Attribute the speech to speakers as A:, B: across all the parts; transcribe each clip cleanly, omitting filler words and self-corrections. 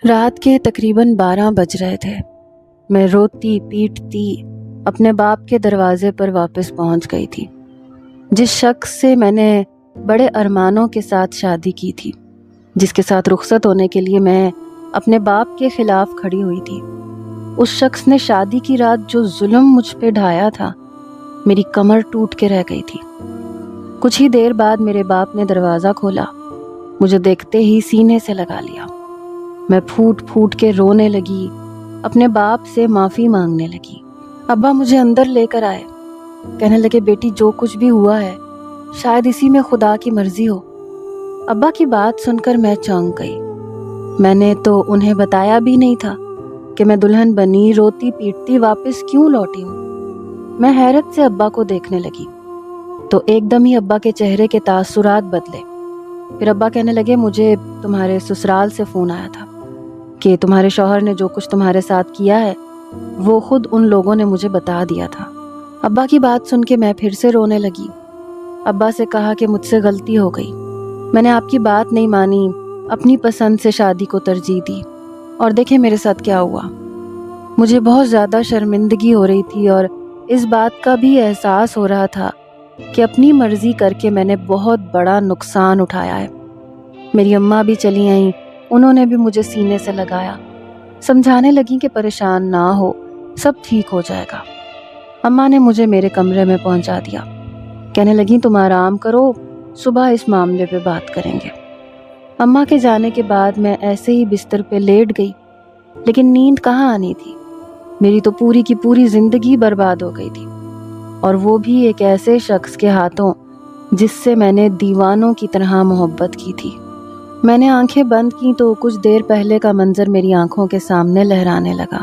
A: رات کے تقریباً 12 بج رہے تھے۔ میں روتی پیٹتی اپنے باپ کے دروازے پر واپس پہنچ گئی تھی، جس شخص سے میں نے بڑے ارمانوں کے ساتھ شادی کی تھی، جس کے ساتھ رخصت ہونے کے لیے میں اپنے باپ کے خلاف کھڑی ہوئی تھی۔ اس شخص نے شادی کی رات جو ظلم مجھ پہ ڈھایا تھا، میری کمر ٹوٹ کے رہ گئی تھی۔ کچھ ہی دیر بعد میرے باپ نے دروازہ کھولا، مجھے دیکھتے ہی سینے سے لگا لیا۔ میں پھوٹ پھوٹ کے رونے لگی، اپنے باپ سے معافی مانگنے لگی۔ ابا مجھے اندر لے کر آئے، کہنے لگے بیٹی جو کچھ بھی ہوا ہے شاید اسی میں خدا کی مرضی ہو۔ ابا کی بات سن کر میں چونک گئی۔ میں نے تو انہیں بتایا بھی نہیں تھا کہ میں دلہن بنی روتی پیٹتی واپس کیوں لوٹی ہوں۔ میں حیرت سے ابا کو دیکھنے لگی تو ایک دم ہی ابا کے چہرے کے تاثرات بدلے۔ پھر ابا کہنے لگے مجھے تمہارے سسرال سے فون آیا تھا کہ تمہارے شوہر نے جو کچھ تمہارے ساتھ کیا ہے وہ خود ان لوگوں نے مجھے بتا دیا تھا۔ ابا کی بات سن کے میں پھر سے رونے لگی۔ ابا سے کہا کہ مجھ سے غلطی ہو گئی، میں نے آپ کی بات نہیں مانی، اپنی پسند سے شادی کو ترجیح دی، اور دیکھیں میرے ساتھ کیا ہوا۔ مجھے بہت زیادہ شرمندگی ہو رہی تھی اور اس بات کا بھی احساس ہو رہا تھا کہ اپنی مرضی کر کے میں نے بہت بڑا نقصان اٹھایا ہے۔ میری اماں بھی چلی آئیں، انہوں نے بھی مجھے سینے سے لگایا، سمجھانے لگیں کہ پریشان نہ ہو، سب ٹھیک ہو جائے گا۔ اماں نے مجھے میرے کمرے میں پہنچا دیا، کہنے لگیں تم آرام کرو، صبح اس معاملے پہ بات کریں گے۔ اماں کے جانے کے بعد میں ایسے ہی بستر پہ لیٹ گئی، لیکن نیند کہاں آنی تھی۔ میری تو پوری کی پوری زندگی برباد ہو گئی تھی، اور وہ بھی ایک ایسے شخص کے ہاتھوں جس سے میں نے دیوانوں کی طرح محبت کی تھی۔ میں نے آنکھیں بند کی تو کچھ دیر پہلے کا منظر میری آنکھوں کے سامنے لہرانے لگا۔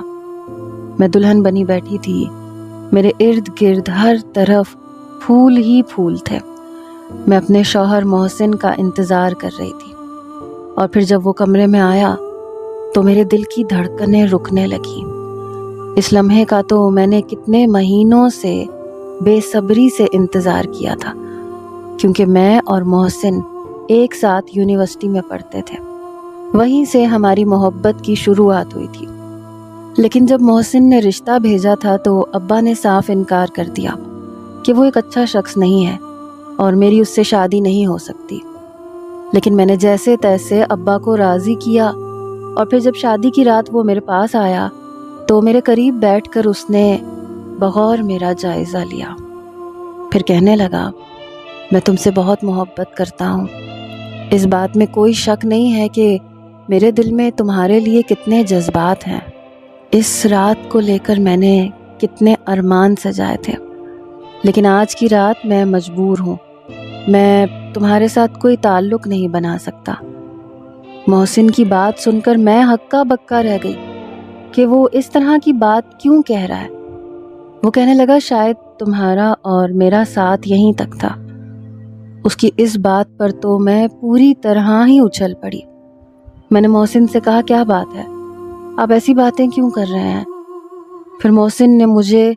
A: میں دلہن بنی بیٹھی تھی، میرے ارد گرد ہر طرف پھول ہی پھول تھے۔ میں اپنے شوہر محسن کا انتظار کر رہی تھی، اور پھر جب وہ کمرے میں آیا تو میرے دل کی دھڑکنیں رکنے لگیں۔ اس لمحے کا تو میں نے کتنے مہینوں سے بے صبری سے انتظار کیا تھا، کیونکہ میں اور محسن ایک ساتھ یونیورسٹی میں پڑھتے تھے، وہیں سے ہماری محبت کی شروعات ہوئی تھی۔ لیکن جب محسن نے رشتہ بھیجا تھا تو ابا نے صاف انکار کر دیا کہ وہ ایک اچھا شخص نہیں ہے اور میری اس سے شادی نہیں ہو سکتی۔ لیکن میں نے جیسے تیسے ابا کو راضی کیا، اور پھر جب شادی کی رات وہ میرے پاس آیا تو میرے قریب بیٹھ کر اس نے بغور میرا جائزہ لیا۔ پھر کہنے لگا میں تم سے بہت محبت کرتا ہوں، اس بات میں کوئی شک نہیں ہے کہ میرے دل میں تمہارے لیے کتنے جذبات ہیں۔ اس رات کو لے کر میں نے کتنے ارمان سجائے تھے، لیکن آج کی رات میں مجبور ہوں، میں تمہارے ساتھ کوئی تعلق نہیں بنا سکتا۔ محسن کی بات سن کر میں ہکا بکا رہ گئی کہ وہ اس طرح کی بات کیوں کہہ رہا ہے۔ وہ کہنے لگا شاید تمہارا اور میرا ساتھ یہیں تک تھا۔ اس کی اس بات پر تو میں پوری طرح ہی اچھل پڑی۔ میں نے محسن سے کہا کیا بات ہے، آپ ایسی باتیں کیوں کر رہے ہیں؟ پھر محسن نے مجھے